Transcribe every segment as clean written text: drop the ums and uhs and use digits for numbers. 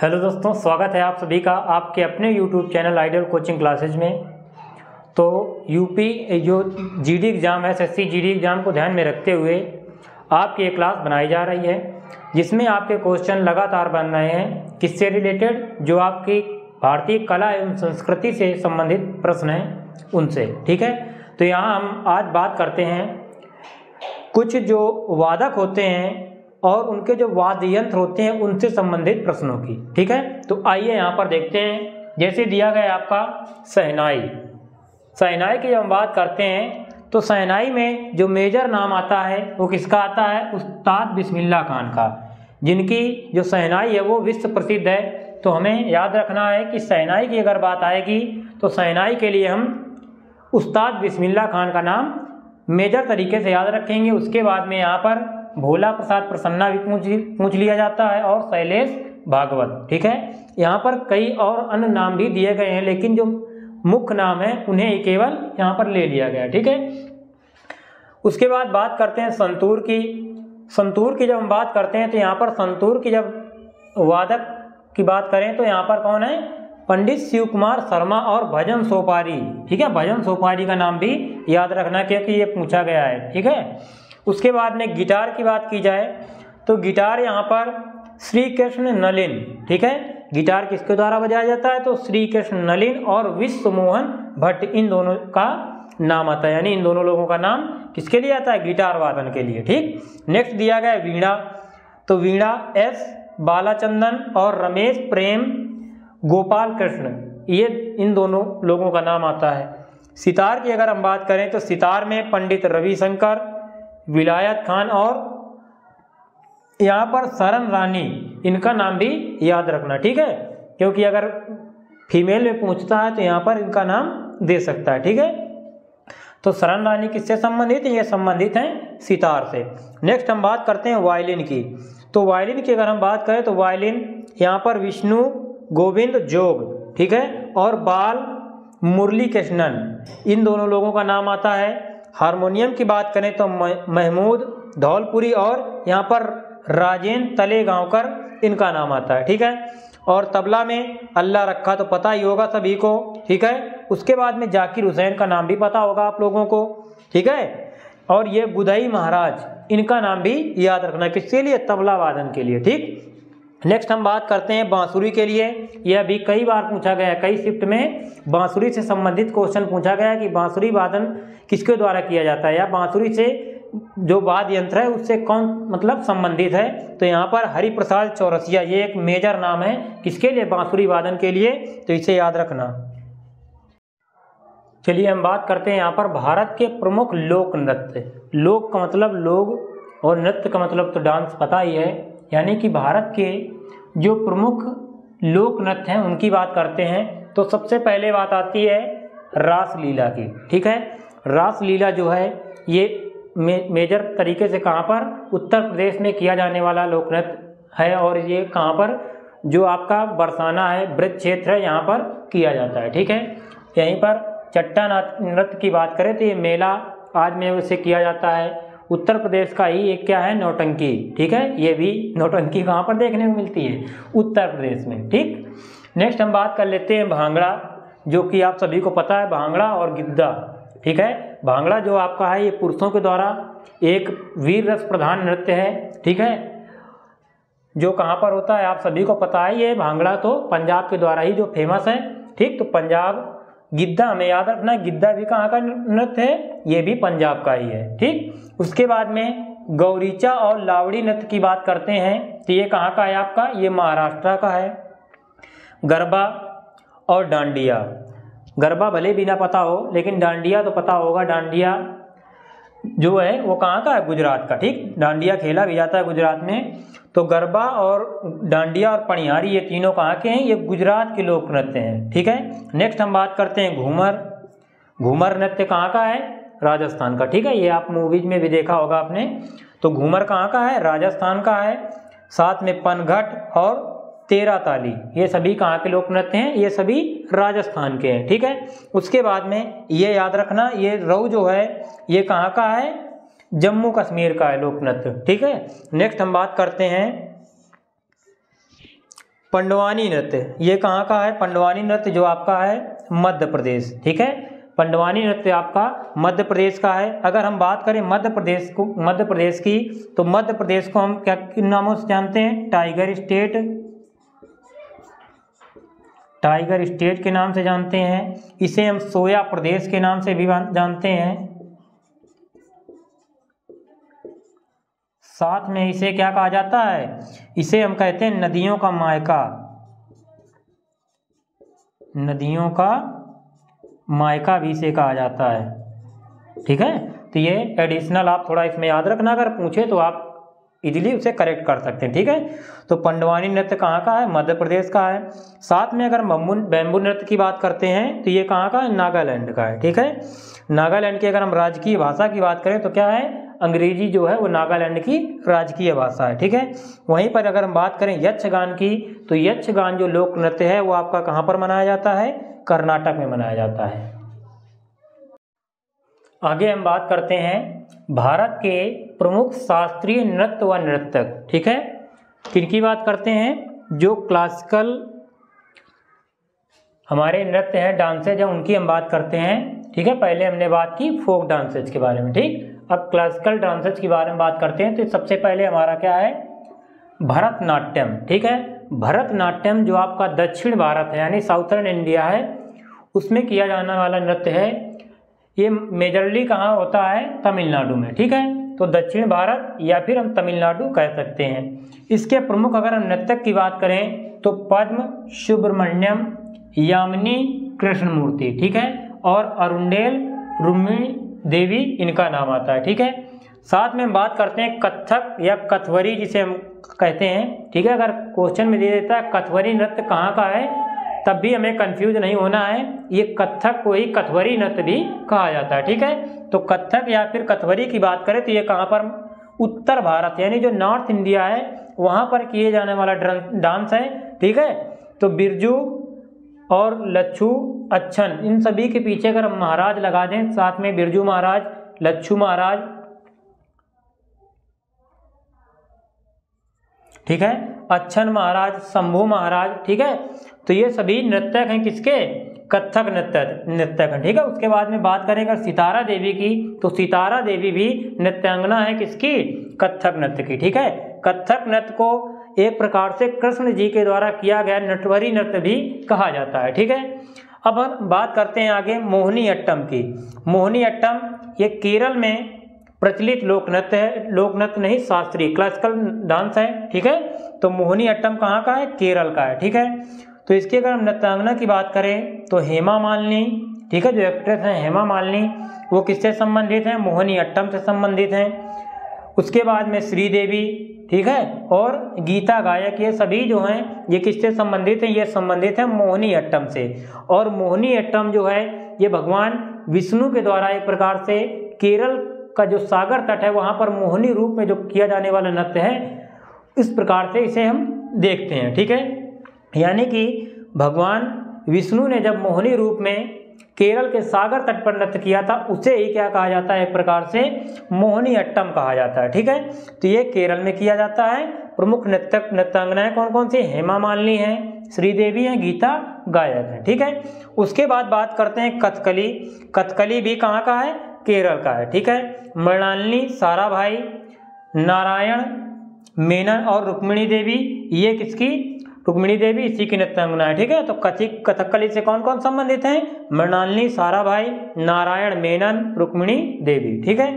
Hello दोस्तों, स्वागत है आप सभी का आपके अपने YouTube channel ideal coaching classes में। तो यूपी जो जीडी एग्ज़ाम है, एसएससी जीडी एग्ज़ाम को ध्यान में रखते हुए आपकी एक क्लास बनाई जा रही है जिसमें आपके क्वेश्चन लगातार बन रहे हैं। किससे रिलेटेड? जो आपकी भारतीय कला एवं संस्कृति से संबंधित प्रश्न हैं उनसे। ठीक है, तो यहाँ हम आज बात करते हैं कुछ जो वादक होते हैं और उनके जो वाद्य यंत्र होते हैं उनसे संबंधित प्रश्नों की। ठीक है, तो आइए यहाँ पर देखते हैं। जैसे दिया गया आपका शहनाई। शहनाई की जब हम बात करते हैं तो शहनाई में जो मेजर नाम आता है वो किसका आता है? उस्ताद बिस्मिल्लाह खान का, जिनकी जो शहनाई है वो विश्व प्रसिद्ध है। तो हमें याद रखना है कि शहनाई की अगर बात आएगी तो शहनाई के लिए हम उस्ताद बिस्मिल्लाह खान का नाम मेजर तरीके से याद रखेंगे। उसके बाद में यहाँ पर भोला प्रसाद प्रसन्ना भी पूछ लिया जाता है और शैलेश भागवत। ठीक है, यहाँ पर कई और अन्य नाम भी दिए गए हैं लेकिन जो मुख्य नाम है उन्हें केवल यहाँ पर ले लिया गया। ठीक है, उसके बाद बात करते हैं संतूर की। संतूर की जब हम बात करते हैं तो यहाँ पर संतूर की जब वादक की बात करें तो यहाँ पर कौन है? पंडित शिव कुमार शर्मा और भजन सोपारी। ठीक है, भजन सोपारी का नाम भी याद रखना क्योंकि ये पूछा गया है। ठीक है, उसके बाद में गिटार की बात की जाए तो गिटार यहाँ पर श्री कृष्ण नलिन। ठीक है, गिटार किसके द्वारा बजाया जाता है? तो श्री कृष्ण नलिन और विश्व मोहन भट्ट, इन दोनों का नाम आता है। यानी इन दोनों लोगों का नाम किसके लिए आता है? गिटार वादन के लिए। ठीक, नेक्स्ट दिया गया है वीणा। तो वीणा एस बालाचंदन और रमेश प्रेम गोपाल कृष्ण, ये इन दोनों लोगों का नाम आता है। सितार की अगर हम बात करें तो सितार में पंडित रविशंकर, विलायत खान और यहाँ पर शरण रानी, इनका नाम भी याद रखना। ठीक है, क्योंकि अगर फीमेल में पूछता है तो यहाँ पर इनका नाम दे सकता है। ठीक है, तो शरण रानी किससे संबंधित है? ये संबंधित हैं सितार से। नेक्स्ट हम बात करते हैं वायलिन की। तो वायलिन की अगर हम बात करें तो वायलिन यहाँ पर विष्णु गोविंद जोग, ठीक है, और बाल मुरली कृष्णन, इन दोनों लोगों का नाम आता है। हारमोनियम की बात करें तो महमूद धौलपुरी और यहाँ पर राजेंद्र तलेगांवकर, इनका नाम आता है। ठीक है, और तबला में अल्लाह रखा तो पता ही होगा सभी को। ठीक है, उसके बाद में जाकिर हुसैन का नाम भी पता होगा आप लोगों को। ठीक है, और ये गुदई महाराज, इनका नाम भी याद रखना। किसके लिए? तबला वादन के लिए। ठीक, नेक्स्ट हम बात करते हैं बांसुरी के लिए। यह भी कई बार पूछा गया है, कई शिफ्ट में बांसुरी से संबंधित क्वेश्चन पूछा गया है कि बांसुरी वादन किसके द्वारा किया जाता है या बांसुरी से जो वाद्य यंत्र है उससे कौन मतलब संबंधित है। तो यहाँ पर हरिप्रसाद चौरसिया, ये एक मेजर नाम है किसके लिए? बांसुरी वादन के लिए। तो इसे याद रखना। चलिए हम बात करते हैं यहाँ पर भारत के प्रमुख लोक नृत्य। लोक का मतलब लोग और नृत्य का मतलब तो डांस, पता ही है। यानी कि भारत के जो प्रमुख लोक नृत्य हैं उनकी बात करते हैं तो सबसे पहले बात आती है रासलीला की। ठीक है, रासलीला जो है ये मेजर तरीके से कहाँ पर? उत्तर प्रदेश में किया जाने वाला लोक नृत्य है और ये कहाँ पर? जो आपका बरसाना है, ब्रज क्षेत्र है, यहाँ पर किया जाता है। ठीक है, यहीं पर चट्टा नृत्य की बात करें तो ये मेला आज में उसे किया जाता है। उत्तर प्रदेश का ही एक क्या है? नौटंकी। ठीक है, ये भी नौटंकी कहाँ पर देखने को मिलती है? उत्तर प्रदेश में। ठीक, नेक्स्ट हम बात कर लेते हैं भांगड़ा, जो कि आप सभी को पता है, भांगड़ा और गिद्दा। ठीक है, भांगड़ा जो आपका है ये पुरुषों के द्वारा एक वीर रस प्रधान नृत्य है। ठीक है, जो कहाँ पर होता है आप सभी को पता ही है। भांगड़ा तो पंजाब के द्वारा ही जो फेमस है। ठीक, तो पंजाब। गिद्दा हमें याद रखना है, गिद्दा भी कहाँ का नृत्य है? ये भी पंजाब का ही है। ठीक, उसके बाद में गौरीचा और लावड़ी नृत्य की बात करते हैं तो ये कहाँ का है आपका? ये महाराष्ट्र का है। गरबा और डांडिया। गरबा भले भी ना पता हो लेकिन डांडिया तो पता होगा। डांडिया जो है वो कहाँ का है? गुजरात का। ठीक, डांडिया खेला भी जाता है गुजरात में। तो गरबा और डांडिया और पनिहारी, ये तीनों कहाँ के हैं? ये गुजरात के लोक नृत्य हैं। ठीक है, नेक्स्ट हम बात करते हैं घूमर। घूमर नृत्य कहाँ का है? राजस्थान का। ठीक है, ये आप मूवीज में भी देखा होगा आपने। तो घूमर कहाँ का है? राजस्थान का है। साथ में पनघट और तेरा ताली, ये सभी कहाँ के लोक नृत्य हैं? ये सभी राजस्थान के हैं। ठीक है, उसके बाद में ये याद रखना, ये रऊ जो है ये कहाँ का है? जम्मू कश्मीर का है लोक नृत्य। ठीक है, नेक्स्ट हम बात करते हैं पंडवानी नृत्य, ये कहाँ का है? पंडवानी नृत्य जो आपका है मध्य प्रदेश, ठीक है। पंडवानी नृत्य आपका मध्य प्रदेश का है। अगर हम बात करें मध्य प्रदेश की, तो मध्य प्रदेश को हम क्या किन नामों से जानते हैं? टाइगर स्टेट के नाम से जानते हैं। इसे हम सोया प्रदेश के नाम से भी जानते हैं। साथ में इसे क्या कहा जाता है? इसे हम कहते हैं नदियों का मायका, नदियों का मायका भी इसे कहा जाता है, ठीक है। तो ये एडिशनल आप थोड़ा इसमें याद रखना, अगर पूछे तो आप इजीली उसे करेक्ट कर सकते हैं, ठीक है। तो पंडवानी नृत्य कहाँ का है? मध्य प्रदेश का है। साथ में अगर बैम्बू नृत्य की बात करते हैं तो ये कहाँ का है? नागालैंड का है, ठीक है। नागालैंड की अगर हम राजकीय भाषा की बात करें तो क्या है? अंग्रेजी जो है वो नागालैंड की राजकीय भाषा है, ठीक है। वहीं पर अगर हम बात करें यक्षगान की, तो यक्षगान जो लोक नृत्य है वो आपका कहाँ पर मनाया जाता है? कर्नाटक में मनाया जाता है। आगे हम बात करते हैं भारत के प्रमुख शास्त्रीय नृत्य व नर्तक, ठीक है। किनकी बात करते हैं? जो क्लासिकल हमारे नृत्य हैं, डांसेज हैं, उनकी हम बात करते हैं, ठीक है। पहले हमने बात की फोक डांसेज के बारे में, ठीक। अब क्लासिकल डांसेज के बारे में बात करते हैं। तो सबसे पहले हमारा क्या है? भरतनाट्यम, ठीक है। भरतनाट्यम जो आपका दक्षिण भारत है यानी साउथर्न इंडिया है, उसमें किया जाने वाला नृत्य है। ये मेजरली कहाँ होता है? तमिलनाडु में, ठीक है। तो दक्षिण भारत या फिर हम तमिलनाडु कह सकते हैं। इसके प्रमुख अगर हम नर्तक की बात करें तो पद्म सुब्रमण्यम, यामिनी कृष्णमूर्ति, ठीक है, और अरुंडेल रुक्मिणी देवी इनका नाम आता है, ठीक है। साथ में हम बात करते हैं कथक या कथवरी जिसे हम कहते हैं, ठीक है। अगर क्वेश्चन में दे देता है कथवरी नृत्य कहाँ का है, तब भी हमें कंफ्यूज नहीं होना है, ये कथक को ही कथवरी नृत्य भी कहा जाता है, ठीक है। तो कथक या फिर कथवरी की बात करें तो ये कहाँ पर? उत्तर भारत यानी जो नॉर्थ इंडिया है वहाँ पर किए जाने वाला डांस है, ठीक है। तो बिरजू और लच्छू अच्छन, इन सभी के पीछे अगर हम महाराज लगा दें, साथ में बिरजू महाराज, लच्छू महाराज, ठीक है, अच्छन महाराज, शंभू महाराज, ठीक है। तो ये सभी नृत्यक हैं किसके? कथक नृत्यक हैं, ठीक है। उसके बाद में बात करेंगे सितारा देवी की, तो सितारा देवी भी नृत्यांगना है किसकी? कथक नृत्य की, ठीक है। कथक नृत्य को एक प्रकार से कृष्ण जी के द्वारा किया गया नटवरी नृत्य भी कहा जाता है, ठीक है। अब हम बात करते हैं आगे मोहिनी अट्टम की। मोहिनी अट्टम ये केरल में प्रचलित लोक नृत्य है, लोक नृत्य नहीं शास्त्रीय क्लासिकल डांस है, ठीक है। तो मोहिनी अट्टम कहाँ का है? केरल का है, ठीक है। तो इसकी अगर हम नृत्यांगना की बात करें तो हेमा मालिनी, ठीक है, जो एक्ट्रेस हैं हेमा मालिनी, वो किससे संबंधित हैं? मोहिनी अट्टम से संबंधित हैं। उसके बाद में श्रीदेवी, ठीक है, और गीता गायक, ये सभी जो हैं ये किससे संबंधित हैं? ये संबंधित है मोहिनी अट्टम से। और मोहिनी अट्टम जो है ये भगवान विष्णु के द्वारा एक प्रकार से केरल का जो सागर तट है वहाँ पर मोहिनी रूप में जो किया जाने वाला नृत्य है, इस प्रकार से इसे हम देखते हैं, ठीक है। यानी कि भगवान विष्णु ने जब मोहिनी रूप में केरल के सागर तट पर नृत्य किया था, उसे ही क्या कहा जाता है? एक प्रकार से मोहिनी अट्टम कहा जाता है, ठीक है। तो ये केरल में किया जाता है। प्रमुख नृत्यांगनाएं कौन कौन सी? हेमा मालिनी है, श्रीदेवी है, गीता गायक है, ठीक है। उसके बाद बात करते हैं कथकली। कथकली भी कहाँ का है? केरल का है, ठीक है। मृणालिनी साराभाई, नारायण मेनन और रुक्मिणी देवी, ये किसकी? रुक्मिणी देवी इसी की नृत्यांगना है, ठीक है। तो कथकली से कौन कौन संबंधित हैं? मृणालिनी साराभाई, नारायण मेनन, रुक्मिणी देवी, ठीक है।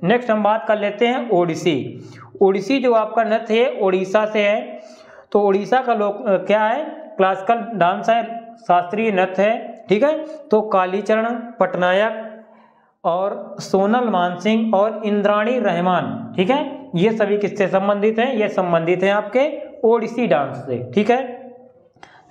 नेक्स्ट हम बात कर लेते हैं ओडिसी। ओडिसी जो आपका नृत्य है उड़ीसा से है। तो उड़ीसा का लोक क्या है? क्लासिकल डांस है, शास्त्रीय नृत्य है, ठीक है। तो कालीचरण पटनायक और सोनल मानसिंह और इंद्राणी रहमान, ठीक है, ये सभी किससे संबंधित हैं? ये संबंधित हैं आपके ओडिसी डांस से, ठीक है।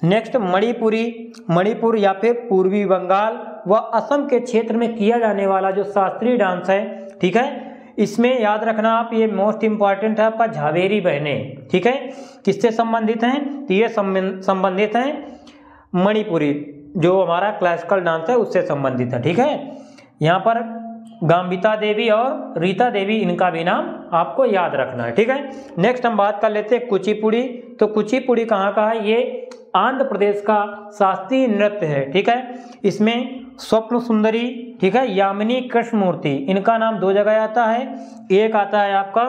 नेक्स्ट मणिपुर या फिर पूर्वी बंगाल व असम के क्षेत्र में किया जाने वाला जो शास्त्रीय डांस है, ठीक है। इसमें याद रखना आप, ये मोस्ट इंपॉर्टेंट है आपका, झावेरी बहनें, ठीक है। किससे संबंधित हैं? तो ये संबंधित हैं मणिपुरी जो हमारा क्लासिकल डांस है उससे संबंधित है, ठीक है। यहाँ पर गांबिता देवी और रीता देवी इनका भी नाम आपको याद रखना है, ठीक है। नेक्स्ट हम बात कर लेते हैं कुचिपुड़ी। तो कुचिपुड़ी कहाँ का है? ये आंध्र प्रदेश का शास्त्रीय नृत्य है, ठीक है। इसमें स्वप्न सुंदरी, ठीक है, यामिनी कृष्णमूर्ति, इनका नाम 2 जगह आता है। एक आता है आपका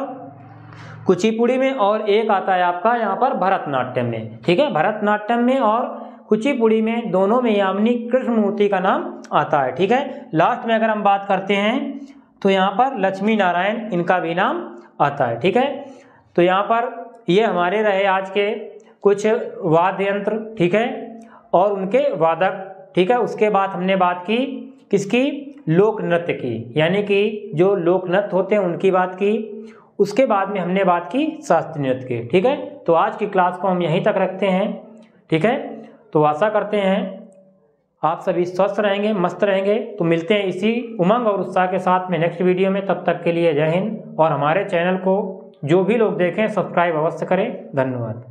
कुचिपुड़ी में और एक आता है आपका यहाँ पर भरतनाट्यम में, ठीक है। भरतनाट्यम में और कुचिपुड़ी में, दोनों में यामिनी कृष्णमूर्ति का नाम आता है, ठीक है। लास्ट में अगर हम बात करते हैं तो यहाँ पर लक्ष्मी नारायण, इनका भी नाम आता है, ठीक है। तो यहाँ पर ये हमारे रहे आज के कुछ वाद्य यंत्र, ठीक है, और उनके वादक, ठीक है। उसके बाद हमने बात की किसकी? लोक नृत्य की, यानी कि जो लोक नृत्य होते हैं उनकी बात की। उसके बाद में हमने बात की शास्त्रीय नृत्य की, ठीक है। तो आज की क्लास को हम यहीं तक रखते हैं, ठीक है। तो आशा करते हैं आप सभी स्वस्थ रहेंगे, मस्त रहेंगे। तो मिलते हैं इसी उमंग और उत्साह के साथ में नेक्स्ट वीडियो में। तब तक के लिए जय हिंद। और हमारे चैनल को जो भी लोग देखें सब्सक्राइब अवश्य करें। धन्यवाद।